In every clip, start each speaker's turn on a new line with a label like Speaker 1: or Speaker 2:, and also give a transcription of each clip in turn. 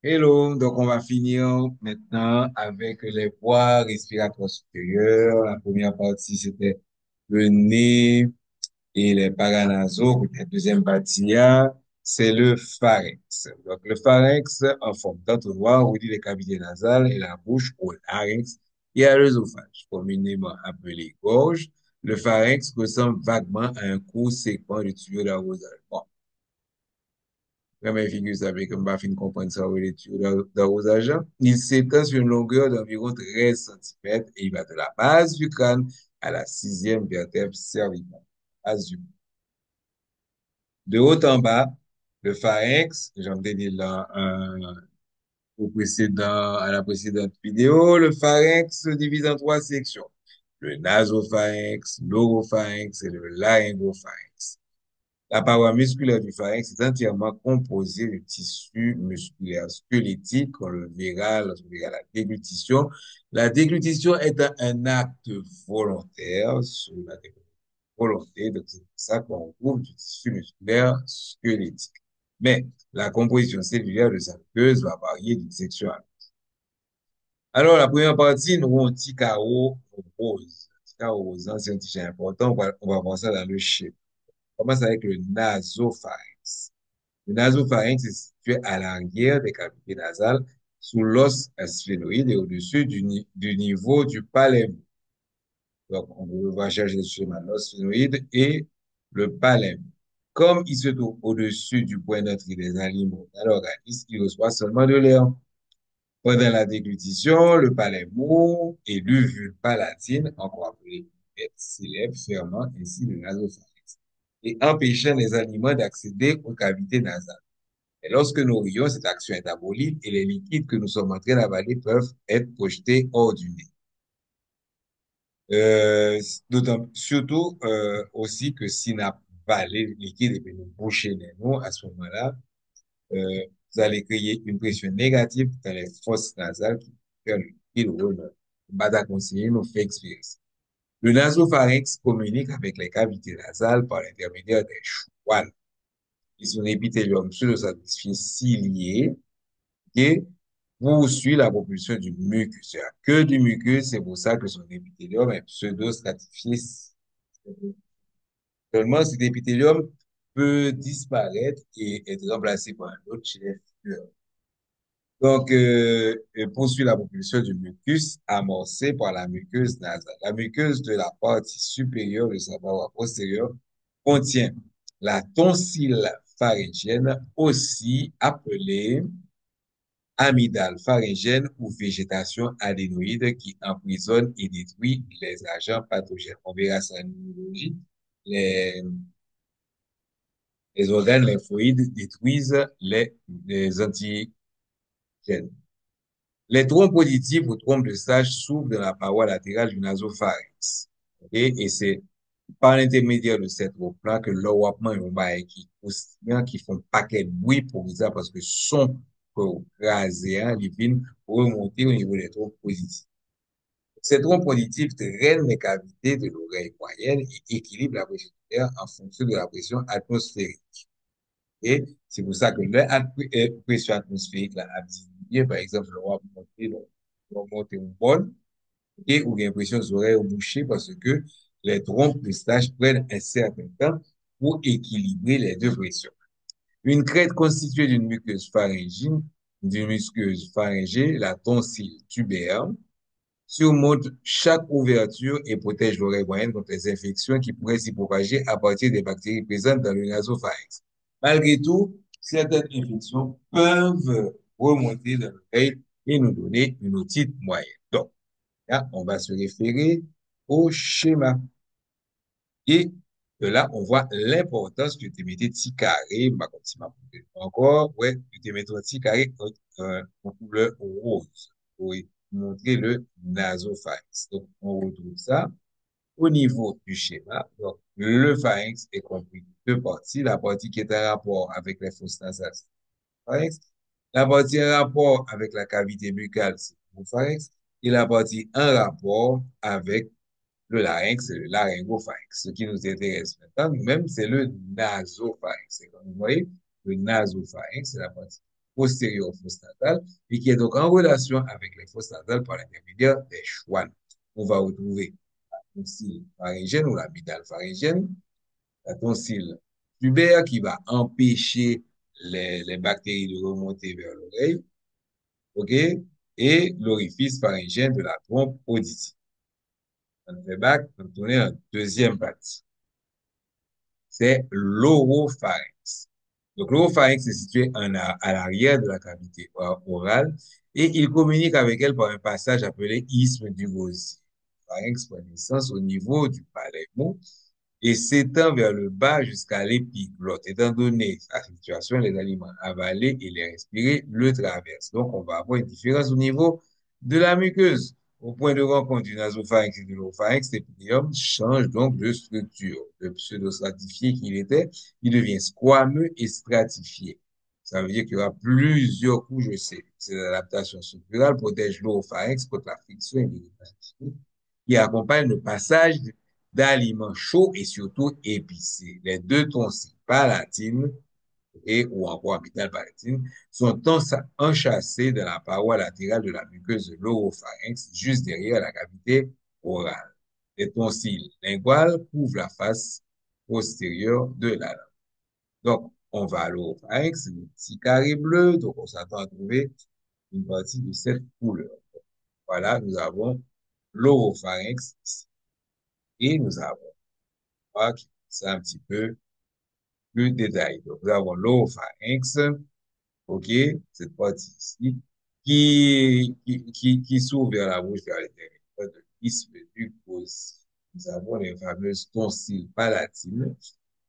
Speaker 1: Hello, donc on va finir maintenant avec les voies respiratoires supérieures. La première partie, c'était le nez et les paranasaux. La deuxième partie, c'est le pharynx. Donc le pharynx, en forme d'entonnoir, relie les cavités nasales et la bouche au larynx et à l'œsophage, communément appelé gorge. Le pharynx ressemble vaguement à un court segment de tuyau d'arrosage. Bon, première figure, ça veut que je fin comprendre ça avec les tuyaux d'arrosage. Il s'étend sur une longueur d'environ 13 centimètres et il va de la base du crâne à la sixième vertèbre cervicale. Base du- De haut en bas, le pharynx, j'en ai dit là à la précédente vidéo, le pharynx se divise en trois sections. Le nasopharynx, l'oropharynx et le laryngopharynx. La paroi musculaire du pharynx est entièrement composée de tissu musculaire squelettique, on le verra lorsqu'on verra la déglutition. La déglutition est un acte volontaire sur la volonté, donc c'est pour ça qu'on trouve du tissu musculaire squelettique. Mais la composition cellulaire de sa muqueuse va varier d'une section à l'autre. Alors, la première partie, nous avons un petit carreau rose. Un petit carreau rose, hein, c'est un petit important, on va voir ça dans le schéma. On commence avec le nasopharynx. Le nasopharynx est situé à l'arrière des cavités nasales, sous l'os sphénoïde et au-dessus du niveau du palais. Donc, va chercher le schéma, l'os sphénoïde et le palais. Comme il se trouve au-dessus du point d'entrée des aliments dans l'organisme, il reçoit seulement de l'air. Pendant la déglutition, le palais mou et l'uvule palatine, encore appelé s'élève fermement ainsi le nasopharynx et empêchant les aliments d'accéder aux cavités nasales. Et lorsque nous rions, cette action est abolie et les liquides que nous sommes en train d'avaler peuvent être projetés hors du nez. Euh, Surtout aussi que si n'a pas les liquides et que nous boucher les noms, à ce moment-là, euh, vous allez créer une pression négative dans les fosses nasales qui fait le liquide rouler. Bada conseiller nous fait expérience. Le nasopharynx communique avec les cavités nasales par l'intermédiaire des chouales. Ils sont épithélium pseudo-satisfait cilié qui poursuit la propulsion du mucus. Il n'y a que du mucus, c'est pour ça que son épithélium est pseudo-stratifié. Seulement, cet épithélium peut disparaître et être remplacé par un autre chez les fleurs. Donc, poursuit la propulsion du mucus amorcé par la muqueuse nasale. La muqueuse de la partie supérieure de sa paroi postérieure contient la tonsille pharyngienne, aussi appelée amygdale pharyngène ou végétation adénoïde qui emprisonne et détruit les agents pathogènes. On verra ça en immunologie. Les, les organes lymphoïdes détruisent les antigènes. Les trompes auditives ou trompes de stage s'ouvrent dans la paroi latérale du nasopharynx. Et c'est par l'intermédiaire de cette trompe-là que l'enveloppement est qui croustillant, qui font paquet de bruit pour ça parce que son crasé, hein, les viennent remonter au niveau des trompes positives. Ces trompes positives drainent les cavités de l'oreille moyenne et équilibrent la pression de l'air en fonction de la pression atmosphérique. Et c'est pour ça que la pression atmosphérique là, a diminué, par exemple, le roi monter une bonne, et ou bien pression des oreilles bouchées parce que les trompes de stage prennent un certain temps pour équilibrer les deux pressions. Une crête constituée d'une muqueuse pharyngée, la tonsille tubaire, surmonte chaque ouverture et protège l'oreille moyenne contre les infections qui pourraient s'y propager à partir des bactéries présentes dans le nasopharynx. Malgré tout, certaines infections peuvent remonter dans l'oreille et nous donner une otite moyenne. Donc, là, on va se référer au schéma. Et de là, on voit l'importance que tu mettais petit carré, ma encore, ouais, que tu mettais un petit carré en couleur rose pour montrer le nasopharynx. Donc, on retrouve ça au niveau du schéma. Donc, le pharynx est compris de deux parties. La partie qui est en rapport avec les fosses nasales, c'est le pharynx. La partie en rapport avec la cavité buccale, c'est le pharynx. Et la partie en rapport avec le larynx, c'est le laryngopharynx. Ce qui nous intéresse maintenant, nous-mêmes, c'est le nasopharynx. C'est comme vous voyez, le nasopharynx, c'est la partie postérieure aux fosses nasales et qui est donc en relation avec les fosses nasales par l'intermédiaire des schwannes. On va retrouver la tonsille pharyngienne ou l'amygdale pharyngienne, la tonsille tubaire qui va empêcher les bactéries de remonter vers l'oreille, OK? Et l'orifice pharyngien de la trompe auditive. On fait back, on tourne en deuxième partie. C'est l'oropharynx. Donc, l'oropharynx est situé à l'arrière de la cavité orale et il communique avec elle par un passage appelé isthme du gosier. Le pharynx prend naissance au niveau du palais mou et s'étend vers le bas jusqu'à l'épiglotte. Étant donné sa situation, les aliments avalés et les respirer le traversent. Donc, on va avoir une différence au niveau de la muqueuse. Au point de rencontre du nasopharynx et de l'oropharynx, l'épithélium change donc de structure. De pseudostratifié qu'il était, il devient squameux et stratifié. Ça veut dire qu'il y aura plusieurs couches de cellules. Cette adaptation structurale protège l'oropharynx contre la friction et l'irritation qui accompagne le passage d'aliments chauds et surtout épicés. Les deux tonsilles palatines et ou encore amygdale palatine sont enchâssés dans la paroi latérale de la muqueuse de l'oropharynx, juste derrière la cavité orale. Les tonsilles linguales couvrent la face postérieure de la langue. Donc, on va à l'oropharynx, un petit carré bleu, donc on s'attend à trouver une partie de cette couleur. Voilà, nous avons l'oropharynx et nous avons c'est un petit peu plus détaillé. Donc, nous avons l'oropharynx, OK, cette partie ici, qui s'ouvre vers la bouche, vers l'intérieur de l'isthme du gosier. Nous avons les fameuses tonsilles palatines.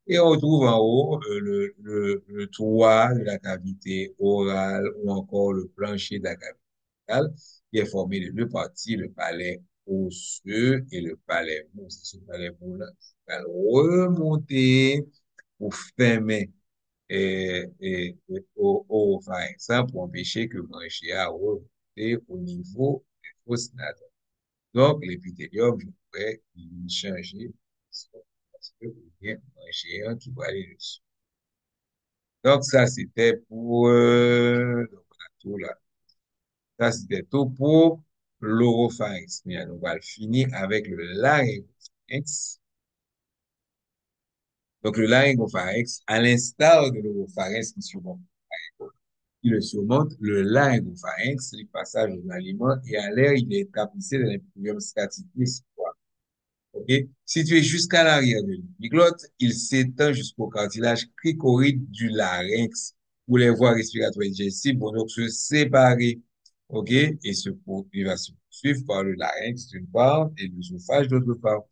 Speaker 1: Et on retrouve en haut le toit de la cavité orale ou encore le plancher de la cavité orale, qui est formé de deux parties, le palais osseux et le palais mou. C'est ce palais mou-là qui va remonter pour fermer au pharynx pour empêcher que le manger a remonté au niveau des fosses nasales. Donc, l'épithélium, je pourrais y changer parce que vous bien manger un qui va aller dessus. Donc, ça, c'était pour, donc, on a tout là. Ça, c'était tout pour l'oropharynx. Mais on va le finir avec le laryngopharynx. Donc, le laryngopharynx, à l'instar de l'oropharynx qui le surmonte, le laryngopharynx, le passage de l'aliment et à l'air, il est tapissé de l'épithélium statifié. OK? Situé jusqu'à l'arrière de l'épiglotte, il s'étend jusqu'au cartilage cricoïde du larynx, où les voies respiratoires et digestives vont donc se séparer. OK? Et il va se poursuivre par le larynx d'une part et l'œsophage d'autre part.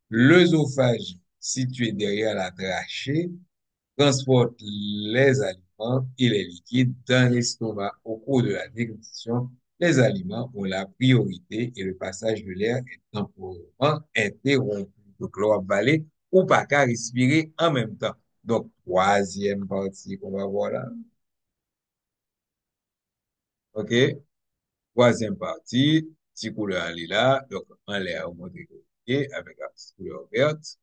Speaker 1: L'œsophage, situé derrière la trachée, transporte les aliments et les liquides dans l'estomac. Au cours de la déglutition, les aliments ont la priorité et le passage de l'air est temporairement interrompu. Donc, l'on va avaler ou pas qu'à respirer en même temps. Donc, troisième partie qu'on va voir là. OK? Troisième partie, petit couleur en lilas, donc en l'air au monté avec la petite couleur verte.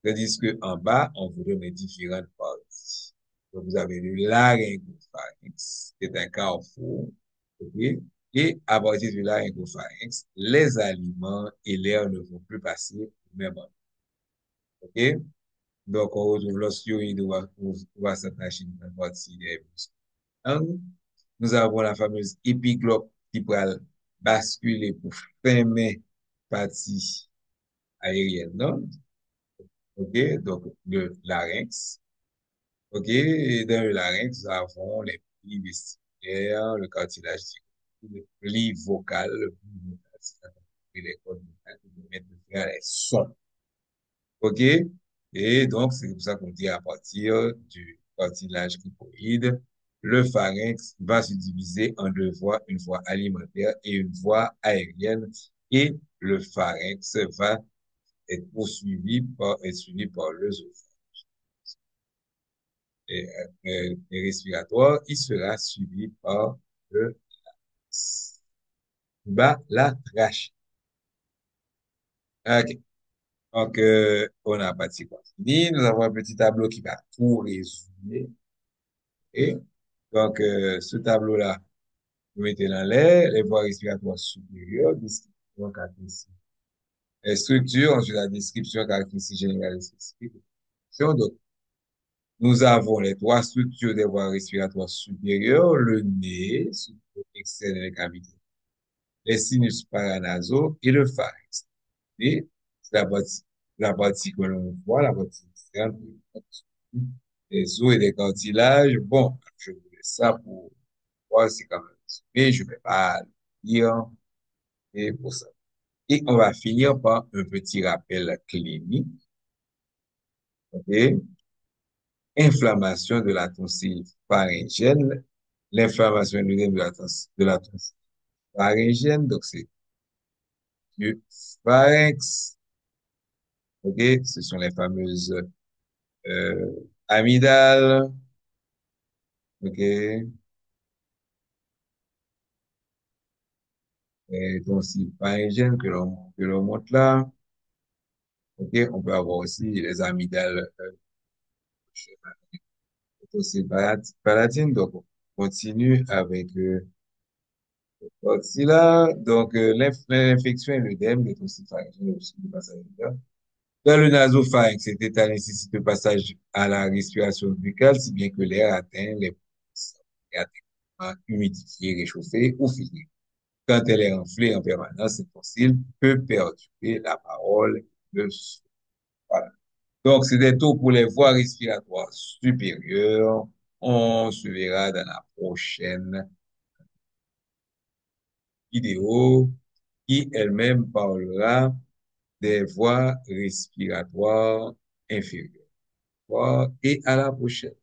Speaker 1: Tandis que en bas, on vous donne les différentes parties. Donc, vous avez le laryngopharynx, qui est un carrefour, ok? Et à partir du laryngopharynx, les aliments et l'air ne vont plus passer au même endroit, ok? Donc, on retrouve l'ostioïde où va s'attacher une partie des muscles. Nous avons la fameuse épiglotte qui va basculer pour fermer partie aérienne, non? Ok, donc le larynx. OK, et dans le larynx, nous avons les plis vestibulaires, le cartilage le pli vocal, le pli vocal, c'est-à-dire les cordes vocales qui permettent de faire les sons. OK? Et donc, c'est pour ça qu'on dit à partir du cartilage cricoïde, le pharynx va se diviser en deux voies, une voie alimentaire et une voie aérienne. Et le pharynx va être suivi par l'œsophage et respiratoire, il sera suivi par le bas la trachée. OK. Donc, on a parti fini. Nous avons un petit tableau qui va tout résumer. Et Donc, ce tableau-là, vous mettez dans l'air, les voies respiratoires supérieures, description caractéristique. Les structures, ensuite la description caractéristique générale et spécifique. Donc, nous avons les trois structures des voies respiratoires supérieures, le nez, structure externe des cavités, les sinus paranasaux et le pharynx. Et c'est la partie que l'on voit, la partie externe, des os et des cartilages. Bon, je vous laisse ça pour voir, c'est quand même mais je ne vais pas le dire et pour ça. Et on va finir par un petit rappel clinique, ok? Inflammation de la tonsille pharyngienne, l'inflammation de la tonsille pharyngienne, donc c'est du pharynx, ok? Ce sont les fameuses amygdales, ok? Et tonsille pharyngienne que l'on montre là, ok? On peut avoir aussi les amygdales tonsille palatine, donc on continue avec voici là, donc l'infection et l'œdème des tonsille pharyngienne aussi du passage là. Dans le nasopharynx, cet état nécessite le passage à la respiration buccale, si bien que l'air atteint les poumons et atteint humidifié, réchauffé ou fini. Quand elle est enflée en permanence, cette tonsille peut perturber la parole, le souffle. Voilà. Donc, c'était tout pour les voies respiratoires supérieures. On se verra dans la prochaine vidéo qui elle-même parlera des voies respiratoires inférieures. Au revoir et à la prochaine.